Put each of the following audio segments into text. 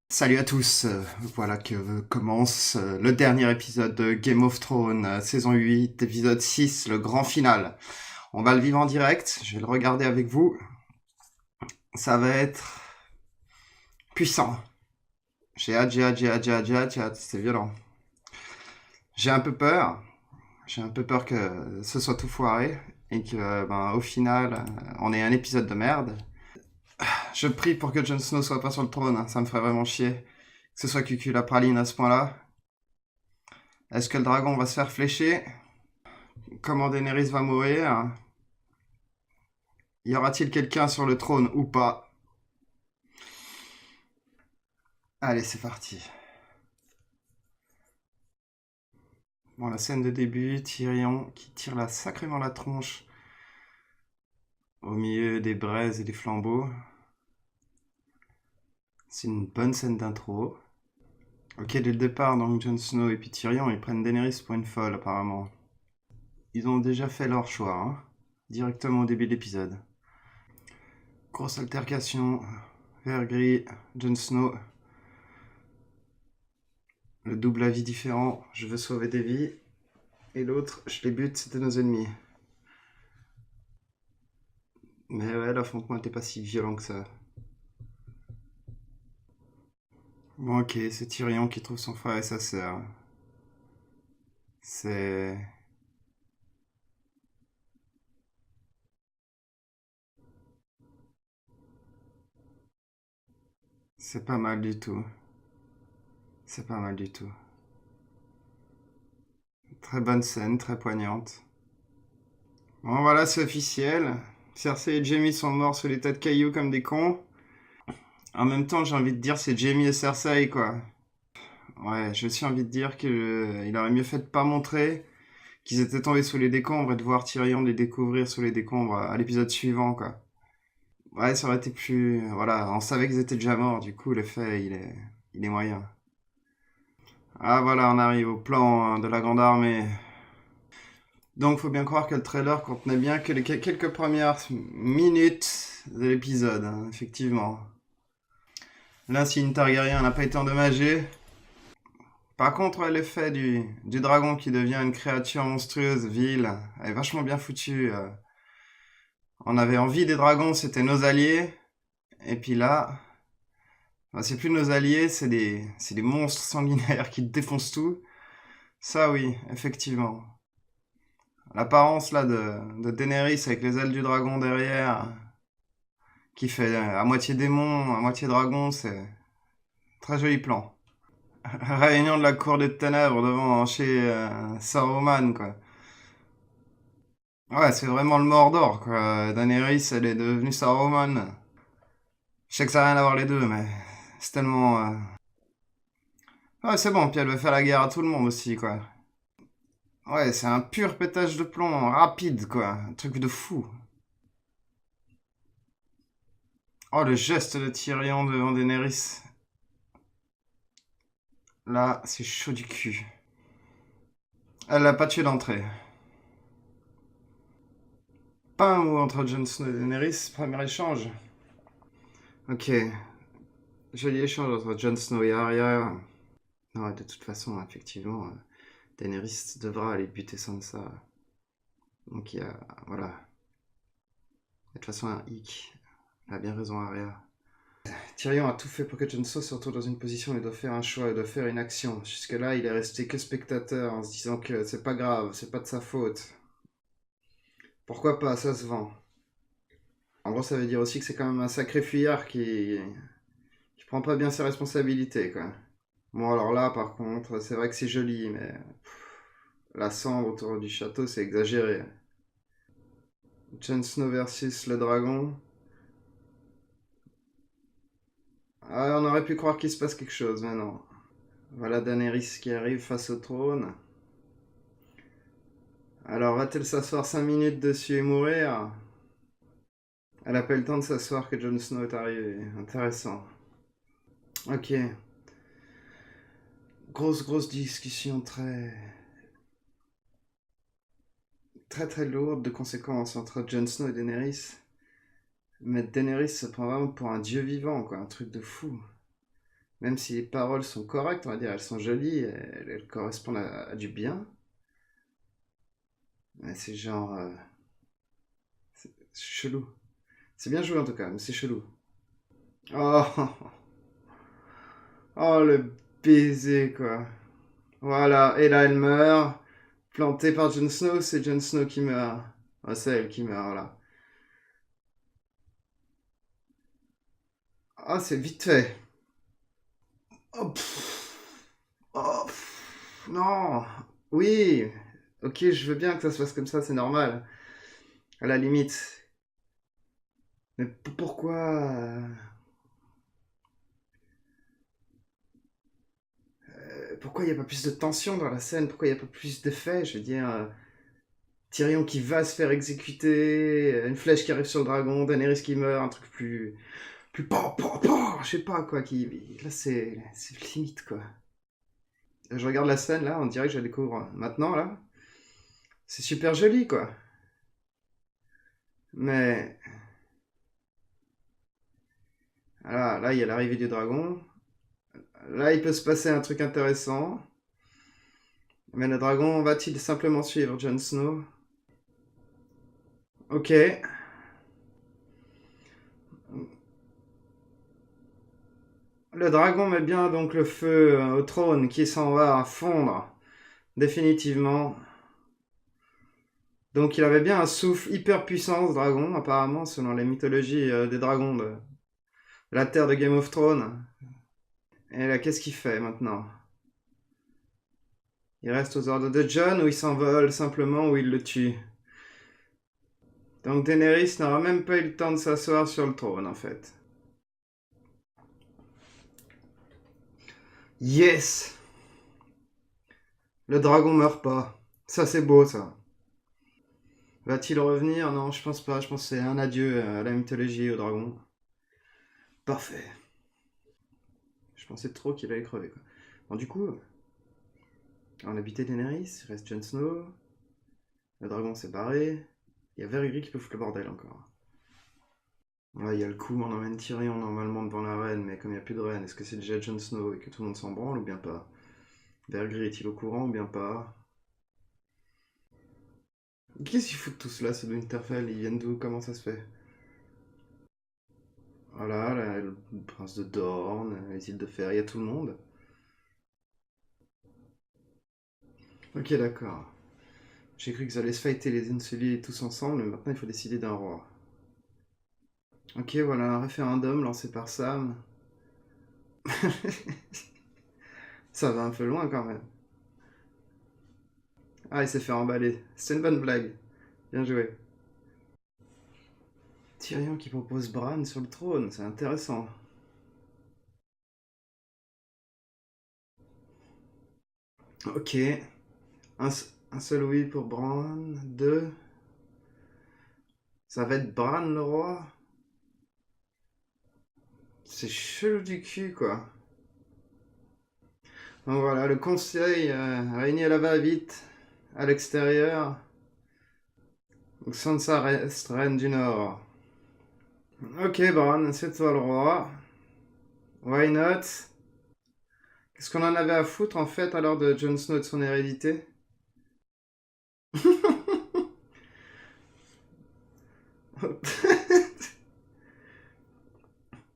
Salut à tous, voilà que commence le dernier épisode de Game of Thrones, saison 8, épisode 6, le grand final. On va le vivre en direct, je vais le regarder avec vous. Ça va être puissant. J'ai hâte, c'est violent. J'ai un peu peur que ce soit tout foiré et que, au final, on ait un épisode de merde. Je prie pour que Jon Snow soit pas sur le trône, hein, ça me ferait vraiment chier. Que ce soit Cucu la praline à ce point-là. Est-ce que le dragon va se faire flécher? Comment Daenerys va mourir? Y aura-t-il quelqu'un sur le trône ou pas? Allez, c'est parti. Bon, la scène de début, Tyrion qui tire sacrément la tronche au milieu des braises et des flambeaux. C'est une bonne scène d'intro. Ok, dès le départ, donc Jon Snow et puis Tyrion, ils prennent Daenerys pour une folle apparemment. Ils ont déjà fait leur choix, hein, directement au début de l'épisode. Grosse altercation, vert gris, Jon Snow. Le double avis différent, je veux sauver des vies. Et l'autre, je les bute, c'était nos ennemis. Mais ouais, l'affrontement n'était pas si violent que ça. Bon, ok, c'est Tyrion qui trouve son frère et sa sœur. C'est... C'est pas mal du tout. C'est pas mal du tout. Très bonne scène, très poignante. Bon, voilà, c'est officiel. Cersei et Jaime sont morts sous les tas de cailloux comme des cons. En même temps, j'ai envie de dire c'est Jaime et Cersei, quoi. Ouais, j'ai aussi envie de dire qu'il aurait mieux fait de pas montrer qu'ils étaient tombés sous les décombres et de voir Tyrion les découvrir sous les décombres à l'épisode suivant, quoi. Ouais, ça aurait été plus... Voilà, on savait qu'ils étaient déjà morts, du coup, l'effet, il est moyen. Ah, voilà, on arrive au plan de la Grande Armée. Donc, faut bien croire que le trailer contenait bien que les quelques premières minutes de l'épisode, hein, effectivement. L'insigne Targaryen n'a pas été endommagé. Par contre, ouais, l'effet du dragon qui devient une créature monstrueuse, vile, est vachement bien foutu. On avait envie des dragons, c'était nos alliés. Et puis là, c'est plus nos alliés, c'est des monstres sanguinaires qui défoncent tout. Ça oui, effectivement. L'apparence là de Daenerys avec les ailes du dragon derrière, qui fait à moitié démon, à moitié dragon, c'est très joli plan. Réunion de la cour des ténèbres devant chez Saruman, quoi. Ouais, c'est vraiment le Mordor, quoi. Daenerys, elle est devenue Saruman. Je sais que ça n'a rien à voir les deux, mais c'est tellement... Ouais, c'est bon, puis elle veut faire la guerre à tout le monde aussi, quoi. Ouais, c'est un pur pétage de plomb, rapide, quoi. Un truc de fou. Oh, le geste de Tyrion devant Daenerys. Là, c'est chaud du cul. Elle l'a pas tué d'entrée. Pas un mot entre Jon Snow et Daenerys, premier échange. Ok, joli échange entre Jon Snow et Arya. Non, de toute façon, effectivement, Daenerys devra aller buter Sansa. Donc il y a... Voilà. De toute façon, un hic. Elle a bien raison, Arya. Tyrion a tout fait pour que Jon Snow se retrouve dans une position où il doit faire un choix, il doit faire une action. Jusque-là, il est resté que spectateur en se disant que c'est pas grave, c'est pas de sa faute. Pourquoi pas, ça se vend. En gros, ça veut dire aussi que c'est quand même un sacré fuyard qui prend pas bien ses responsabilités, quoi. Bon, alors là, par contre, c'est vrai que c'est joli, mais la cendre autour du château, c'est exagéré. Jon Snow versus le dragon. Ah, on aurait pu croire qu'il se passe quelque chose, mais non. Voilà Daenerys qui arrive face au trône. Alors, va-t-elle s'asseoir 5 minutes dessus et mourir? Elle a pas eu le temps de s'asseoir que Jon Snow est arrivé. Intéressant. Ok. Grosse discussion très lourde de conséquences entre Jon Snow et Daenerys. Mais Daenerys se prend vraiment pour un dieu vivant, quoi, un truc de fou. Même si les paroles sont correctes, on va dire, elles sont jolies, elles correspondent à du bien. Mais c'est genre... c'est chelou. C'est bien joué en tout cas, mais c'est chelou. Oh, oh le baiser, quoi. Voilà, et là elle meurt. Plantée par Jon Snow, c'est Jon Snow qui meurt. Ah, c'est elle qui meurt, là. Ah, c'est vite fait. Oh, oh, non. Oui. Ok, je veux bien que ça se passe comme ça, c'est normal. À la limite. Mais pourquoi pourquoi il n'y a pas plus de tension dans la scène? Pourquoi il n'y a pas plus d'effets? Je veux dire, Tyrion qui va se faire exécuter, une flèche qui arrive sur le dragon, Daenerys qui meurt, un truc plus je sais pas quoi, là c'est limite quoi. Je regarde la scène là, on dirait que je la découvre maintenant là. C'est super joli quoi. Mais là il y a l'arrivée du dragon. Là il peut se passer un truc intéressant. Mais le dragon va-t-il simplement suivre Jon Snow? Ok. Le dragon met bien donc le feu au trône qui s'en va fondre définitivement. Donc il avait bien un souffle hyper puissant ce dragon apparemment selon les mythologies des dragons de la terre de Game of Thrones. Et là qu'est-ce qu'il fait maintenant? Il reste aux ordres de Jon ou il s'envole simplement ou il le tue? Donc Daenerys n'aura même pas eu le temps de s'asseoir sur le trône en fait. Yes! Le dragon meurt pas. Ça c'est beau ça. Va-t-il revenir? Non, je pense pas. Je pense que c'est un adieu à la mythologie, au dragon. Parfait. Je pensais trop qu'il allait crever, quoi. Bon, du coup, on a buté Daenerys, il reste Jon Snow, le dragon s'est barré, il y a Verigris qui peut foutre le bordel encore. Là, il y a le coup, on emmène Tyrion normalement devant la reine, mais comme il n'y a plus de reine, est-ce que c'est déjà Jon Snow et que tout le monde s'en branle ou bien pas? Verigris est-il au courant ou bien pas? Qu'est-ce qu'ils foutent tous là, ceux de Winterfell? Ils viennent d'où? Comment ça se fait? Voilà, le prince de Dorne, les îles de Fer, il y a tout le monde. Ok, d'accord. J'ai cru qu'ils allaient se fighter les Unsulliers tous ensemble, mais maintenant il faut décider d'un roi. Ok, voilà, un référendum lancé par Sam. Ça va un peu loin quand même. Ah, il s'est fait emballer. C'était une bonne blague. Bien joué. Tyrion qui propose Bran sur le trône, c'est intéressant. Ok. Un seul oui pour Bran. Deux. Ça va être Bran le roi? C'est chelou du cul, quoi. Donc voilà, le conseil réuni à la va-vite, à l'extérieur. Donc Sansa reste reine du Nord. Ok, Bran, c'est toi le roi. Why not? Qu'est-ce qu'on en avait à foutre en fait alors de Jon Snow et de son hérédité?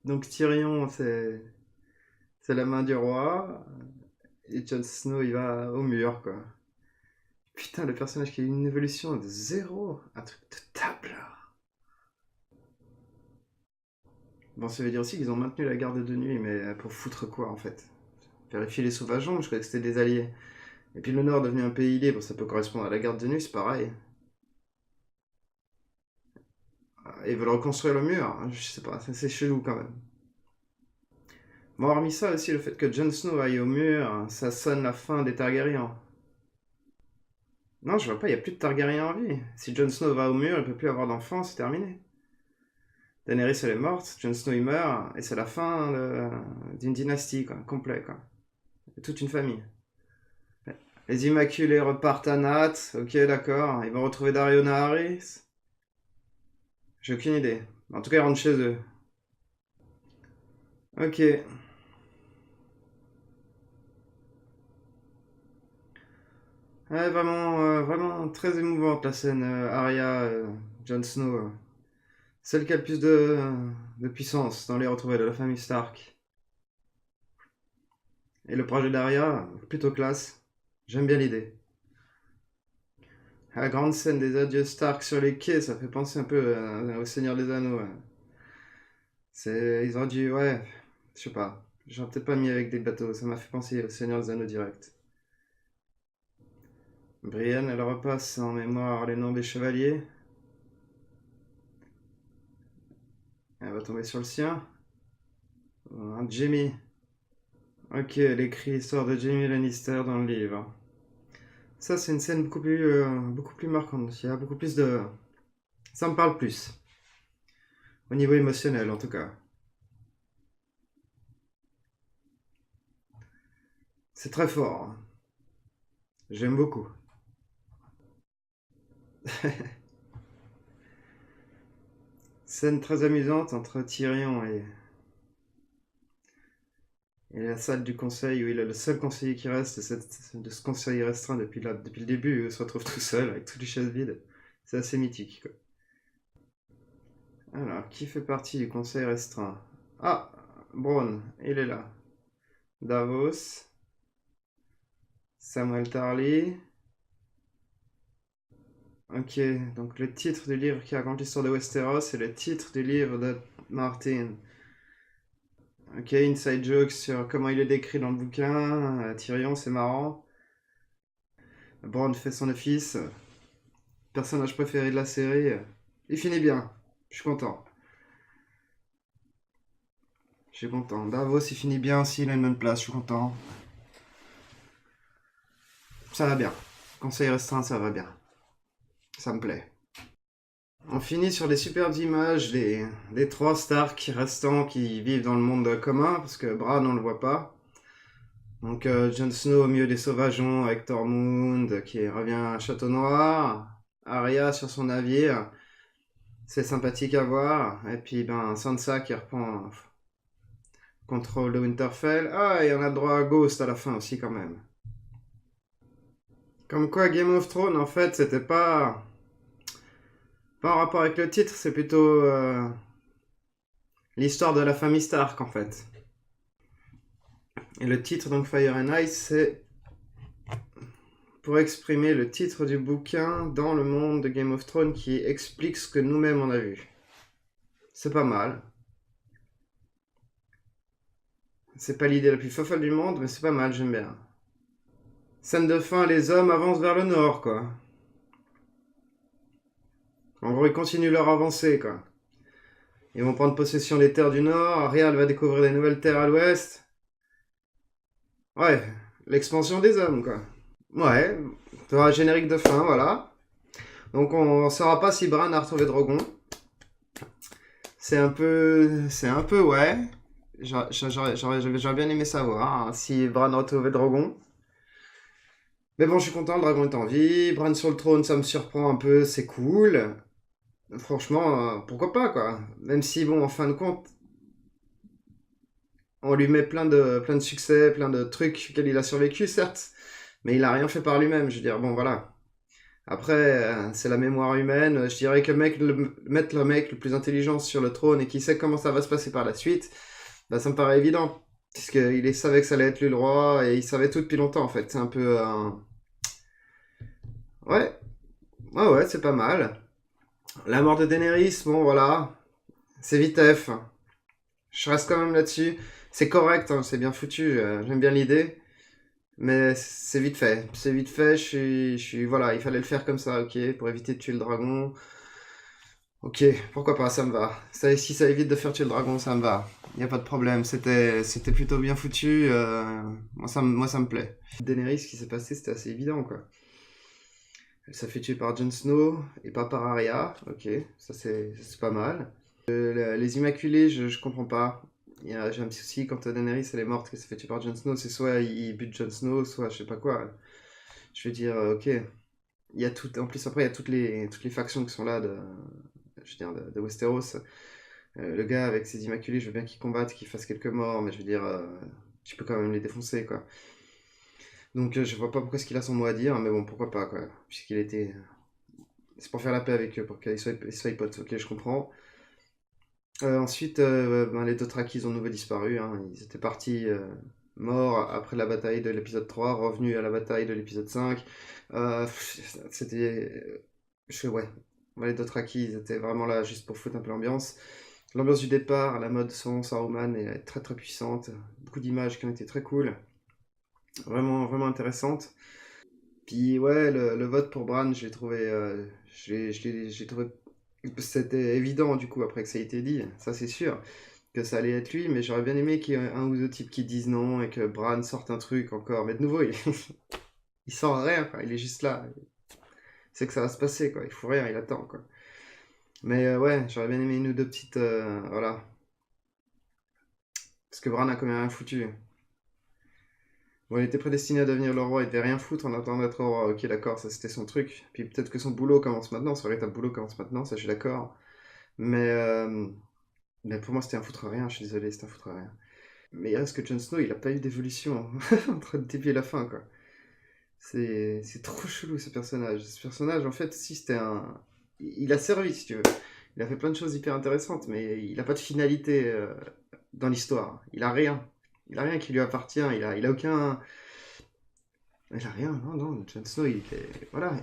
Donc Tyrion, c'est la main du roi, et Jon Snow, il va au mur, quoi. Putain, le personnage qui a eu une évolution de zéro, un truc de table. Bon, ça veut dire aussi qu'ils ont maintenu la garde de nuit, mais pour foutre quoi, en fait? Vérifier les sauvageons, je croyais que c'était des alliés. Et puis le Nord devenu un pays libre, ça peut correspondre à la garde de nuit, c'est pareil. Ils veulent reconstruire le mur, hein, je sais pas, c'est chelou quand même. Bon, hormis ça aussi, le fait que Jon Snow aille au mur, ça sonne la fin des Targaryens. Non, je vois pas, il n'y a plus de Targaryens en vie. Si Jon Snow va au mur, il peut plus avoir d'enfants, c'est terminé. Daenerys, elle est morte, Jon Snow, il meurt, et c'est la fin d'une dynastie, quoi, complet, quoi. Toute une famille. Les Immaculés repartent à Nat, ok, d'accord. Ils vont retrouver Dario Naharis. J'ai aucune idée. En tout cas, ils rentrent chez eux. Ok. Ouais, vraiment, vraiment très émouvante la scène. Arya, Jon Snow. Celle qui a le plus de puissance dans les retrouvailles de la famille Stark. Et le projet d'Arya, plutôt classe. J'aime bien l'idée. La grande scène des adieux Stark sur les quais, ça fait penser un peu au Seigneur des Anneaux. Ouais. Ils ont dû, ouais, je sais pas. J'aurais peut-être pas mis avec des bateaux, ça m'a fait penser au Seigneur des Anneaux direct. Brienne, elle repasse en mémoire les noms des chevaliers. Elle va tomber sur le sien. Jaime. Ok, elle écrit l'histoire de Jaime Lannister dans le livre. Ça, c'est une scène beaucoup plus marquante. Il y a beaucoup plus de... Ça me parle plus. Au niveau émotionnel, en tout cas. C'est très fort. J'aime beaucoup. Scène très amusante entre Tyrion et la salle du conseil où il est le seul conseiller qui reste de ce conseil restreint depuis le début où il se retrouve tout seul avec toutes les chaises vides. C'est assez mythique, quoi. Alors, qui fait partie du conseil restreint? Ah, Bronn, il est là. Davos, Samuel Tarly. Ok, donc le titre du livre qui raconte l'histoire de Westeros, c'est le titre du livre de Martin. Ok, inside joke sur comment il est décrit dans le bouquin. Tyrion, c'est marrant. Bronn fait son office. Personnage préféré de la série. Il finit bien. Je suis content. Je suis content. Davos, il finit bien aussi, il a une bonne place. Je suis content. Ça va bien. Conseil restreint, ça va bien. Ça me plaît. On finit sur des superbes images des trois Stark restants qui vivent dans le monde commun, parce que Bran, on le voit pas. Donc Jon Snow au milieu des sauvageons avec Tormund qui revient à Château Noir. Arya sur son navire. C'est sympathique à voir. Et puis ben Sansa qui reprend contrôle de Winterfell. Ah, et on a le droit à Ghost à la fin aussi quand même. Comme quoi Game of Thrones en fait c'était pas en rapport avec le titre, c'est plutôt l'histoire de la famille Stark en fait. Et le titre donc Fire and Ice c'est pour exprimer le titre du bouquin dans le monde de Game of Thrones qui explique ce que nous-mêmes on a vu. C'est pas mal. C'est pas l'idée la plus folle du monde, mais c'est pas mal, j'aime bien. Scène de fin, les hommes avancent vers le nord, quoi. En gros, ils continuent leur avancée, quoi. Ils vont prendre possession des terres du nord, Ariel va découvrir des nouvelles terres à l'ouest. Ouais, l'expansion des hommes, quoi. Ouais, t'auras un générique de fin, voilà. Donc on saura pas si Bran a retrouvé Drogon. Ouais. J'aurais bien aimé savoir hein, si Bran a retrouvé Drogon. Mais bon, je suis content, le dragon est en vie. Bran sur le trône, ça me surprend un peu, c'est cool. Franchement, pourquoi pas, quoi. Même si, bon, en fin de compte, on lui met plein de succès, plein de trucs auxquels il a survécu, certes. Mais il a rien fait par lui-même, je veux dire, bon, voilà. Après, c'est la mémoire humaine. Je dirais que mettre le mec le plus intelligent sur le trône et qui sait comment ça va se passer par la suite, bah, ça me paraît évident. Puisqu'il savait que ça allait être lui le roi et il savait tout depuis longtemps, en fait. C'est un peu... Ouais, ouais, c'est pas mal. La mort de Daenerys, bon, voilà. C'est vitef. Je reste quand même là-dessus. C'est correct, hein, c'est bien foutu. J'aime bien l'idée. Mais c'est vite fait. C'est vite fait, voilà, il fallait le faire comme ça, ok, pour éviter de tuer le dragon. Ok, pourquoi pas, ça me va. Si ça évite de faire tuer le dragon, ça me va. Y a pas de problème, c'était plutôt bien foutu. Moi, ça me plaît. Daenerys, ce qui s'est passé, c'était assez évident, quoi. Elle s'est fait tuer par Jon Snow et pas par Arya. Ok, ça c'est pas mal. Les Immaculés, je comprends pas. J'ai un petit souci quand Daenerys elle est morte, qu'elle s'est fait tuer par Jon Snow. C'est soit il bute Jon Snow, soit je sais pas quoi. Je veux dire, ok. Il y a tout, en plus, après, il y a toutes les factions qui sont là je veux dire, de Westeros. Le gars avec ses Immaculés, je veux bien qu'il combatte, qu'il fasse quelques morts, mais je veux dire, tu peux quand même les défoncer, quoi. Donc je vois pas pourquoi est-ce qu'il a son mot à dire, mais bon, pourquoi pas, quoi. Puisqu'il était... C'est pour faire la paix avec eux, pour qu'ils soient potes, ok, je comprends. Ensuite, les Dothraki, ils ont de nouveau disparu, hein. Ils étaient partis morts après la bataille de l'épisode 3, revenus à la bataille de l'épisode 5. C'était... Ouais. Les Dothraki, ils étaient vraiment là juste pour foutre un peu l'ambiance. L'ambiance du départ, la mode son Saruman est très très puissante. Beaucoup d'images qui ont été très cool. Vraiment, vraiment intéressantes. Puis ouais, le vote pour Bran, j'ai trouvé... j'ai trouvé... C'était évident du coup après que ça ait été dit, ça c'est sûr, que ça allait être lui, mais j'aurais bien aimé qu'il y ait un ou deux types qui disent non et que Bran sorte un truc encore. Mais de nouveau, il sort rien, quoi. Il est juste là. C'est que ça va se passer, quoi. Il faut rien, il attend, quoi. Mais ouais, j'aurais bien aimé une ou deux petites... voilà. Parce que Bran a quand même rien foutu. Bon, il était prédestiné à devenir le roi, il devait rien foutre en attendant d'être roi. Ok, d'accord, ça c'était son truc. Puis peut-être que son boulot commence maintenant, son véritable boulot commence maintenant, ça je suis d'accord. Mais, euh, mais pour moi c'était un foutre rien, je suis désolé, c'était un foutre rien. Mais il reste que Jon Snow, il a pas eu d'évolution entre le début et la fin, quoi. C'est trop chelou ce personnage. Ce personnage, en fait, si c'était un... Il a servi, si tu veux. Il a fait plein de choses hyper intéressantes, mais il a pas de finalité dans l'histoire. Il a rien. Il a rien qui lui appartient. Il a aucun... Il a rien, non, non. Jon Snow, voilà,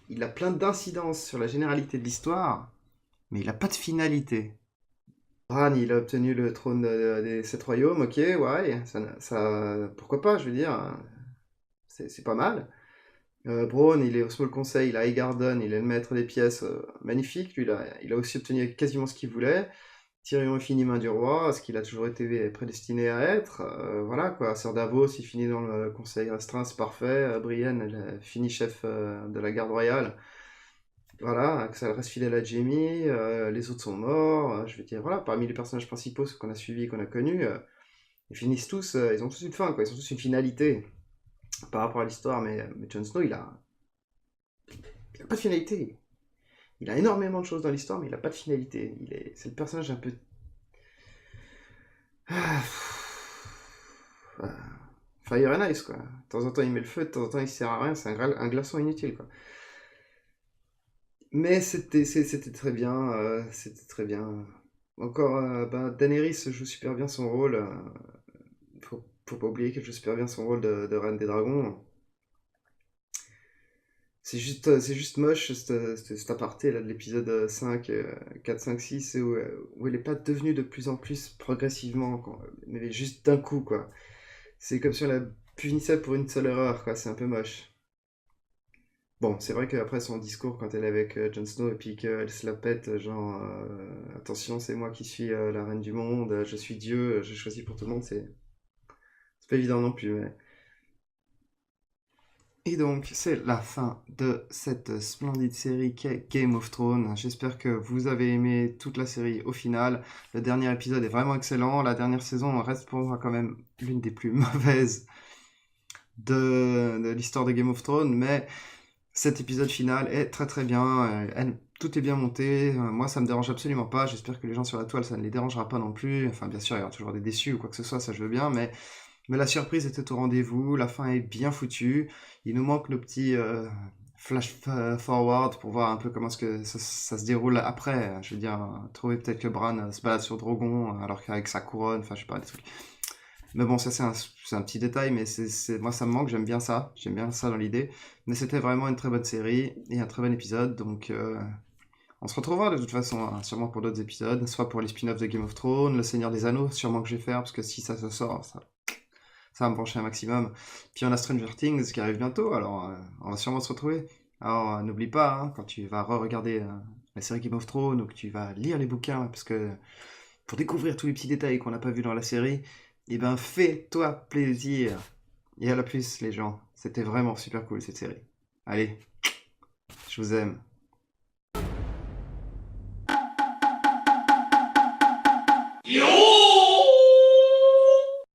il a plein d'incidences sur la généralité de l'histoire, mais il a pas de finalité. Bran, il a obtenu le trône des sept royaumes, ok, ouais, pourquoi pas, je veux dire, hein, c'est pas mal. Bronn, il est au Small Conseil, il a Highgarden, il est le maître des pièces, magnifique, lui, il a aussi obtenu quasiment ce qu'il voulait. Tyrion est fini main du roi, ce qu'il a toujours été prédestiné à être. Voilà quoi, Sir Davos, il finit dans le conseil restreint, c'est parfait. Brienne, elle a fini chef de la garde royale. Voilà, que ça reste fidèle à Jaime, les autres sont morts. Je veux dire, voilà, parmi les personnages principaux, ceux qu'on a suivis et qu'on a connus, ils finissent tous, ils ont tous une fin, quoi, ils ont tous une finalité par rapport à l'histoire. Mais Jon Snow, il a pas de finalité. Il a énormément de choses dans l'histoire, mais il a pas de finalité. C'est le personnage un peu... Ah, Fire and Ice, quoi. De temps en temps, il met le feu, de temps en temps, il sert à rien. C'est un glaçon inutile, quoi. Mais c'était très bien. C'était très bien. Encore, Daenerys joue super bien son rôle. Faut pas oublier qu'elle joue super bien son rôle de Reine des Dragons. C'est juste moche, cet aparté là, de l'épisode 5, 4, 5, 6, où elle est pas devenue de plus en plus progressivement, quoi. Mais juste d'un coup, quoi. C'est comme si on la punissait pour une seule erreur, quoi. C'est un peu moche. Bon, c'est vrai qu'après son discours, quand elle est avec Jon Snow et puis qu'elle se la pète, genre attention, c'est moi qui suis la reine du monde, je suis Dieu, je choisis pour tout le monde, c'est pas évident non plus. Et donc, c'est la fin de cette splendide série qu'est Game of Thrones. J'espère que vous avez aimé toute la série au final. Le dernier épisode est vraiment excellent. La dernière saison reste pour moi quand même l'une des plus mauvaises de l'histoire de Game of Thrones, mais cet épisode final est très très bien. Tout est bien monté. Moi, ça me dérange absolument pas. J'espère que les gens sur la toile, ça ne les dérangera pas non plus. Enfin, bien sûr, il y aura toujours des déçus ou quoi que ce soit, ça je veux bien, mais la surprise était au rendez-vous, la fin est bien foutue. Il nous manque nos petits flash forward pour voir un peu comment est-ce que ça se déroule après. Je veux dire, trouver peut-être que Bran se balade sur Drogon alors qu'avec sa couronne, enfin je sais pas, des trucs. Mais bon, ça c'est un petit détail, mais moi ça me manque, j'aime bien ça. J'aime bien ça dans l'idée. Mais c'était vraiment une très bonne série et un très bon épisode, donc on se retrouvera de toute façon, hein, sûrement pour d'autres épisodes, soit pour les spin-offs de Game of Thrones, Le Seigneur des Anneaux, sûrement que je vais faire, parce que si ça se sort, ça va me pencher un maximum. Puis on a Stranger Things qui arrive bientôt, alors on va sûrement se retrouver. Alors n'oublie pas, hein, quand tu vas re-regarder la série Game of Thrones ou que tu vas lire les bouquins, parce que pour découvrir tous les petits détails qu'on n'a pas vus dans la série, eh ben fais-toi plaisir. Et à la plus les gens, c'était vraiment super cool cette série. Allez, je vous aime.